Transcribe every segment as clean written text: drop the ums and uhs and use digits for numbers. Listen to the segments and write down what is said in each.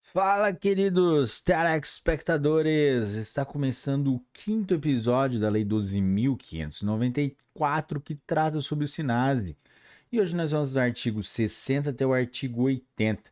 Fala, queridos telespectadores! Está começando o quinto episódio da Lei 12.594, que trata sobre o SINASE. E hoje nós vamos do artigo 60 até o artigo 80.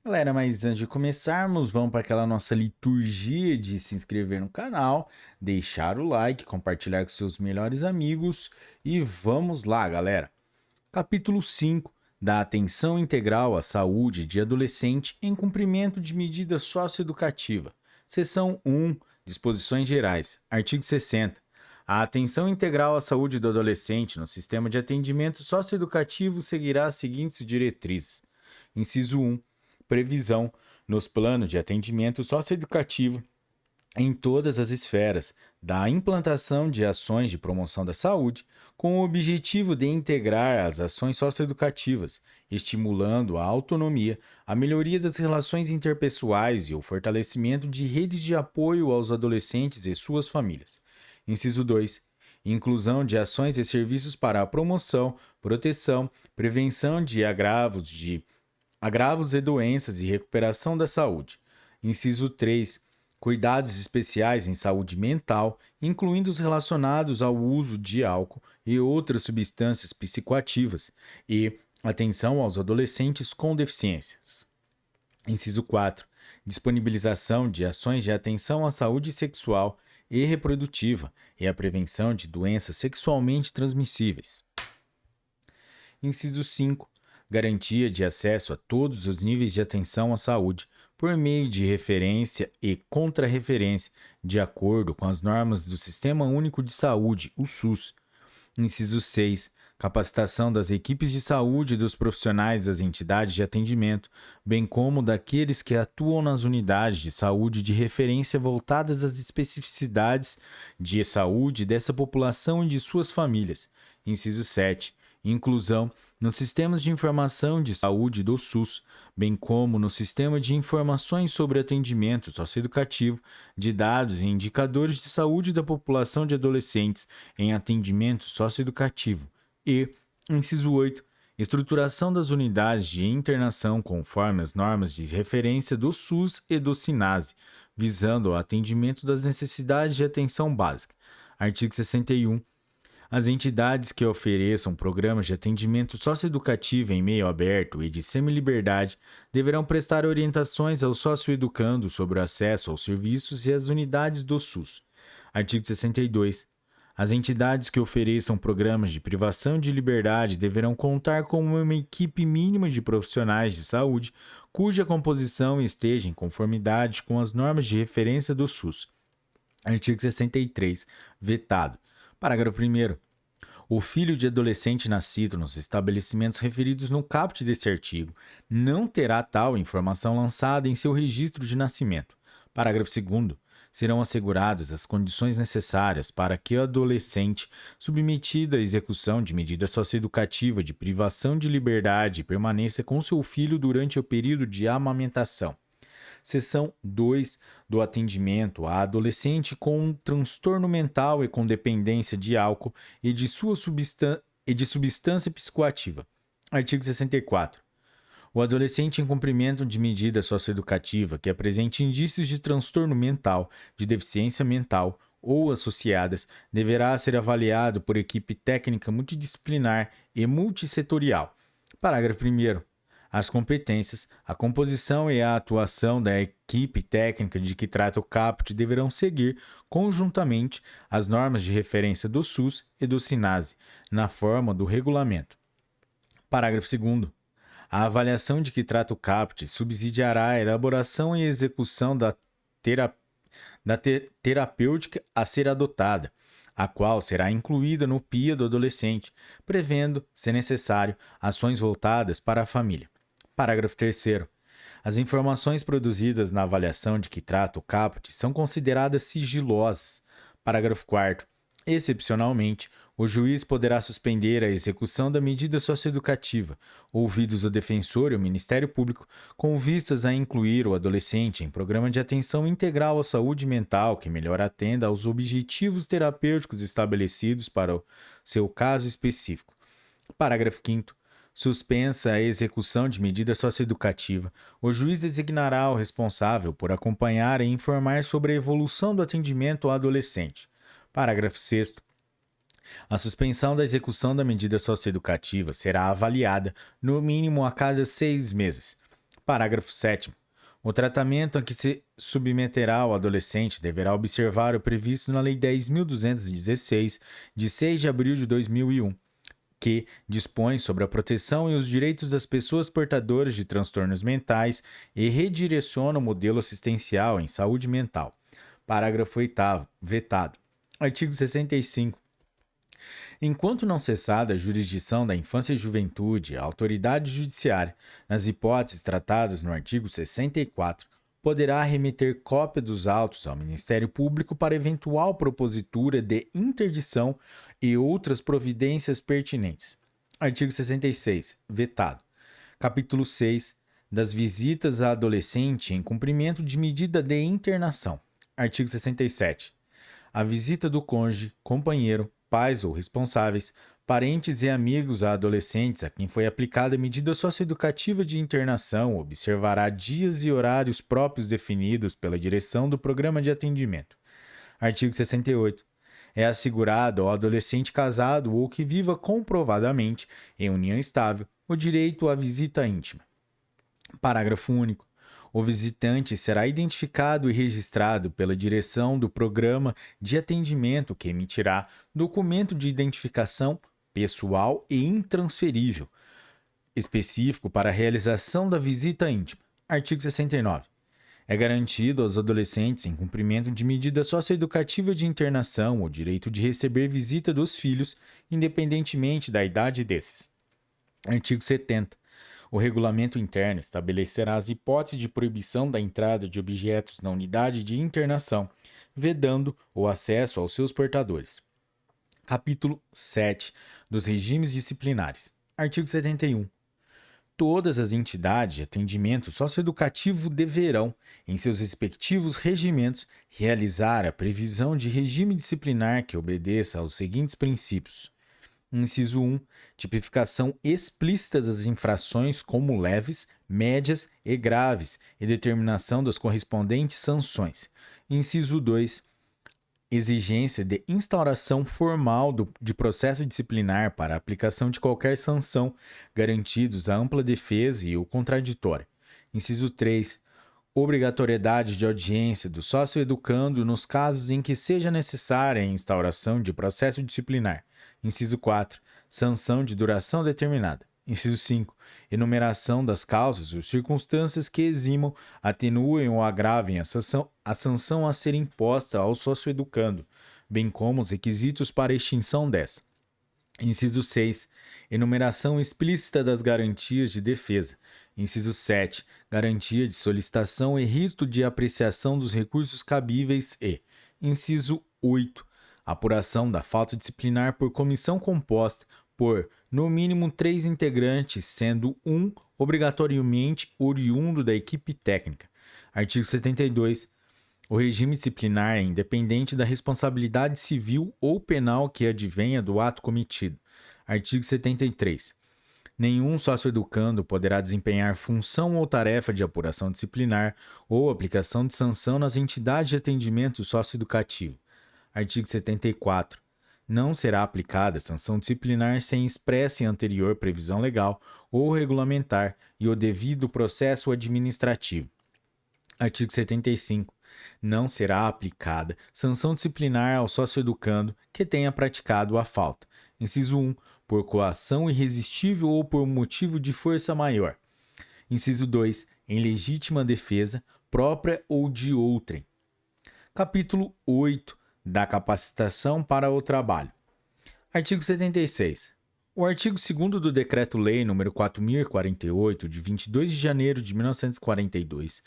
Galera, mas antes de começarmos, vamos para aquela nossa liturgia de se inscrever no canal, deixar o like, compartilhar com seus melhores amigos e vamos lá, galera! Capítulo 5 da atenção integral à saúde de adolescente em cumprimento de medida socioeducativa. Seção 1. Disposições gerais. Artigo 60. A atenção integral à saúde do adolescente no sistema de atendimento socioeducativo seguirá as seguintes diretrizes. Inciso 1. Previsão nos planos de atendimento socioeducativo em todas as esferas da implantação de ações de promoção da saúde, com o objetivo de integrar as ações socioeducativas, estimulando a autonomia, a melhoria das relações interpessoais e o fortalecimento de redes de apoio aos adolescentes e suas famílias. Inciso 2. Inclusão de ações e serviços para a promoção, proteção, prevenção de agravos e doenças e recuperação da saúde. Inciso 3. Cuidados especiais em saúde mental, incluindo os relacionados ao uso de álcool e outras substâncias psicoativas, e atenção aos adolescentes com deficiências. Inciso 4. Disponibilização de ações de atenção à saúde sexual e reprodutiva e à prevenção de doenças sexualmente transmissíveis. Inciso 5. Garantia de acesso a todos os níveis de atenção à saúde, por meio de referência e contrarreferência, de acordo com as normas do Sistema Único de Saúde, o SUS. Inciso 6. Capacitação das equipes de saúde e dos profissionais das entidades de atendimento, bem como daqueles que atuam nas unidades de saúde de referência voltadas às especificidades de saúde dessa população e de suas famílias. Inciso 7. Inclusão nos sistemas de informação de saúde do SUS, bem como no sistema de informações sobre atendimento socioeducativo de dados e indicadores de saúde da população de adolescentes em atendimento socioeducativo. E, inciso 8, estruturação das unidades de internação conforme as normas de referência do SUS e do SINASE, visando o atendimento das necessidades de atenção básica. Artigo 61. As entidades que ofereçam programas de atendimento socioeducativo em meio aberto e de semiliberdade deverão prestar orientações aos socioeducandos sobre o acesso aos serviços e às unidades do SUS. Artigo 62. As entidades que ofereçam programas de privação de liberdade deverão contar com uma equipe mínima de profissionais de saúde cuja composição esteja em conformidade com as normas de referência do SUS. Artigo 63. Vetado. Parágrafo 1º. O filho de adolescente nascido nos estabelecimentos referidos no caput deste artigo não terá tal informação lançada em seu registro de nascimento. Parágrafo 2º. Serão asseguradas as condições necessárias para que o adolescente, submetido à execução de medida socioeducativa de privação de liberdade, permaneça com seu filho durante o período de amamentação. Seção 2 do atendimento a adolescente com um transtorno mental e com dependência de álcool e de substância psicoativa. Artigo 64. O adolescente em cumprimento de medida socioeducativa que apresente indícios de transtorno mental, de deficiência mental ou associadas, deverá ser avaliado por equipe técnica multidisciplinar e multissetorial. Parágrafo 1º. As competências, a composição e a atuação da equipe técnica de que trata o caput deverão seguir, conjuntamente, as normas de referência do SUS e do SINASE, na forma do regulamento. Parágrafo 2º. A avaliação de que trata o caput subsidiará a elaboração e execução da terapêutica a ser adotada, a qual será incluída no PIA do adolescente, prevendo, se necessário, ações voltadas para a família. Parágrafo 3º. As informações produzidas na avaliação de que trata o caput são consideradas sigilosas. Parágrafo 4º. Excepcionalmente, o juiz poderá suspender a execução da medida socioeducativa, ouvidos o defensor e o Ministério Público, com vistas a incluir o adolescente em programa de atenção integral à saúde mental que melhor atenda aos objetivos terapêuticos estabelecidos para o seu caso específico. Parágrafo 5º. Suspensa a execução de medida socioeducativa, o juiz designará o responsável por acompanhar e informar sobre a evolução do atendimento ao adolescente. Parágrafo 6º. A suspensão da execução da medida socioeducativa será avaliada, no mínimo, a cada 6 meses. Parágrafo 7º. O tratamento a que se submeterá o adolescente deverá observar o previsto na Lei 10.216, de 6 de abril de 2001, que dispõe sobre a proteção e os direitos das pessoas portadoras de transtornos mentais e redireciona o modelo assistencial em saúde mental. Parágrafo 8º. Vetado. Artigo 65. Enquanto não cessada a jurisdição da infância e juventude, a autoridade judiciária, nas hipóteses tratadas no artigo 64, poderá remeter cópia dos autos ao Ministério Público para eventual propositura de interdição e outras providências pertinentes. Artigo 66. Vetado. Capítulo 6. Das visitas a adolescente em cumprimento de medida de internação. Artigo 67. A visita do cônjuge, companheiro, pais ou responsáveis, parentes e amigos a adolescentes a quem foi aplicada medida socioeducativa de internação observará dias e horários próprios definidos pela direção do programa de atendimento. Artigo 68. É assegurado ao adolescente casado ou que viva comprovadamente em união estável o direito à visita íntima. Parágrafo único. O visitante será identificado e registrado pela direção do programa de atendimento que emitirá documento de identificação pessoal e intransferível, específico para a realização da visita íntima. Artigo 69. É garantido aos adolescentes em cumprimento de medida socioeducativa de internação o direito de receber visita dos filhos, independentemente da idade desses. Artigo 70. O regulamento interno estabelecerá as hipóteses de proibição da entrada de objetos na unidade de internação, vedando o acesso aos seus portadores. Capítulo 7. Dos regimes disciplinares. Artigo 71. Todas as entidades de atendimento socioeducativo deverão, em seus respectivos regimentos, realizar a previsão de regime disciplinar que obedeça aos seguintes princípios. Inciso 1. Tipificação explícita das infrações como leves, médias e graves e determinação das correspondentes sanções. Inciso 2. Exigência de instauração formal de processo disciplinar para a aplicação de qualquer sanção, garantidos a ampla defesa e o contraditório. Inciso 3. Obrigatoriedade de audiência do sócio-educando nos casos em que seja necessária a instauração de processo disciplinar. Inciso 4. Sanção de duração determinada. Inciso 5. Enumeração das causas ou circunstâncias que eximam, atenuem ou agravem a sanção a ser imposta ao sócio-educando, bem como os requisitos para a extinção dessa. Inciso 6. Enumeração explícita das garantias de defesa. Inciso 7. Garantia de solicitação e rito de apreciação dos recursos cabíveis e. Inciso 8. Apuração da falta disciplinar por comissão composta por, no mínimo, 3 integrantes, sendo um obrigatoriamente oriundo da equipe técnica. Artigo 72. O regime disciplinar é independente da responsabilidade civil ou penal que advenha do ato cometido. Artigo 73. Nenhum sócio-educando poderá desempenhar função ou tarefa de apuração disciplinar ou aplicação de sanção nas entidades de atendimento socioeducativo. Artigo 74. Não será aplicada sanção disciplinar sem expressa e anterior previsão legal ou regulamentar e o devido processo administrativo. Artigo 75. Não será aplicada sanção disciplinar ao sócio-educando que tenha praticado a falta. Inciso 1. Por coação irresistível ou por motivo de força maior. Inciso 2. Em legítima defesa, própria ou de outrem. Capítulo 8. Da capacitação para o trabalho. Artigo 76. O artigo 2º do Decreto-Lei nº 4.048, de 22 de janeiro de 1942,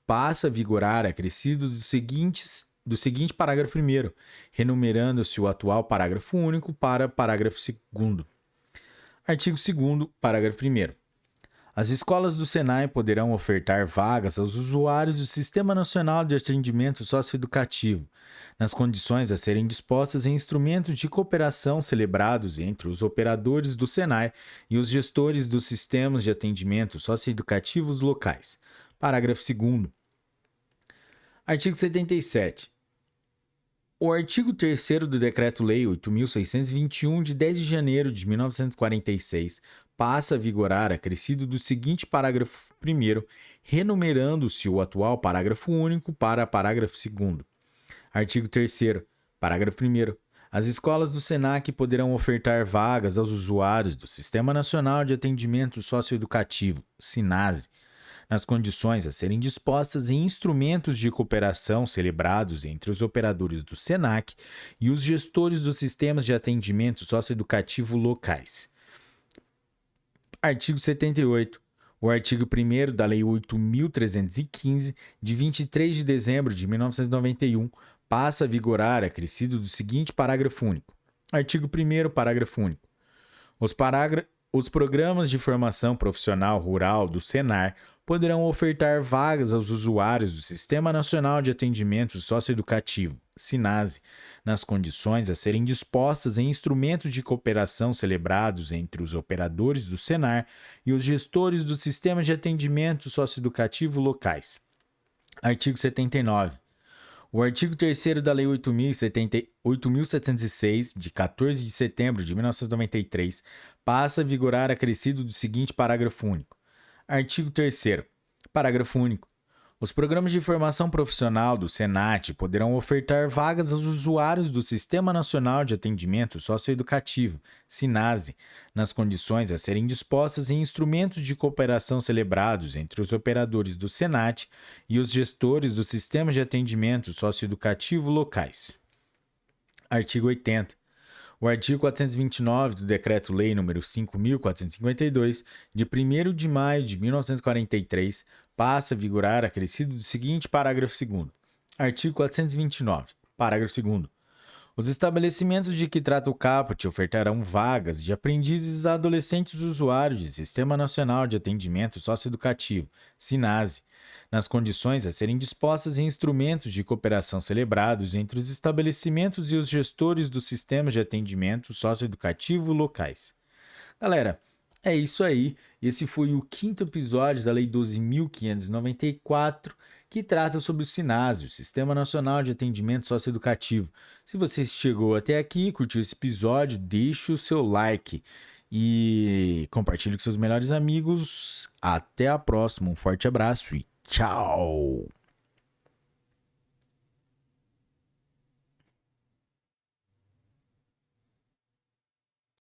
passa a vigorar acrescido do seguinte parágrafo 1º, renumerando-se o atual parágrafo único para parágrafo 2º. Artigo 2º, parágrafo 1º. As escolas do Senai poderão ofertar vagas aos usuários do Sistema Nacional de Atendimento Socioeducativo, nas condições a serem dispostas em instrumentos de cooperação celebrados entre os operadores do Senai e os gestores dos sistemas de atendimento socioeducativos locais. Parágrafo 2º. Artigo 77. O artigo 3º do Decreto-Lei 8.621, de 10 de janeiro de 1946, passa a vigorar acrescido do seguinte parágrafo 1º, renumerando-se o atual parágrafo único para parágrafo 2º. Artigo 3º. Parágrafo 1º. As escolas do SENAC poderão ofertar vagas aos usuários do Sistema Nacional de Atendimento Socioeducativo, SINASE, nas condições a serem dispostas em instrumentos de cooperação celebrados entre os operadores do SENAC e os gestores dos sistemas de atendimento socioeducativo locais. Artigo 78. O artigo 1º da Lei 8.315, de 23 de dezembro de 1991, passa a vigorar acrescido do seguinte parágrafo único. Artigo 1º, parágrafo único. Os programas de formação profissional rural do SENAR poderão ofertar vagas aos usuários do Sistema Nacional de Atendimento Socioeducativo, SINASE, nas condições a serem dispostas em instrumentos de cooperação celebrados entre os operadores do SENAR e os gestores do Sistema de Atendimento Socioeducativo locais. Artigo 79. O artigo 3º da Lei 8.706, de 14 de setembro de 1993, passa a vigorar acrescido do seguinte parágrafo único. Artigo 3º. Parágrafo único. Os programas de formação profissional do SENAT poderão ofertar vagas aos usuários do Sistema Nacional de Atendimento Socioeducativo, SINASE, nas condições a serem dispostas em instrumentos de cooperação celebrados entre os operadores do SENAT e os gestores do Sistema de Atendimento Socioeducativo locais. Artigo 80. O artigo 429 do Decreto-Lei nº 5.452, de 1º de maio de 1943, passa a vigorar acrescido do seguinte parágrafo 2º. Artigo 429. Parágrafo 2º. Os estabelecimentos de que trata o caput ofertarão vagas de aprendizes a adolescentes usuários de Sistema Nacional de Atendimento Socioeducativo, SINASE, nas condições a serem dispostas em instrumentos de cooperação celebrados entre os estabelecimentos e os gestores dos sistemas de atendimento socioeducativo locais. Galera, é isso aí. Esse foi o 5º episódio da Lei 12.594, que trata sobre o SINASE, o Sistema Nacional de Atendimento Socioeducativo. Se você chegou até aqui, curtiu esse episódio, deixe o seu like e compartilhe com seus melhores amigos. Até a próxima, um forte abraço e tchau!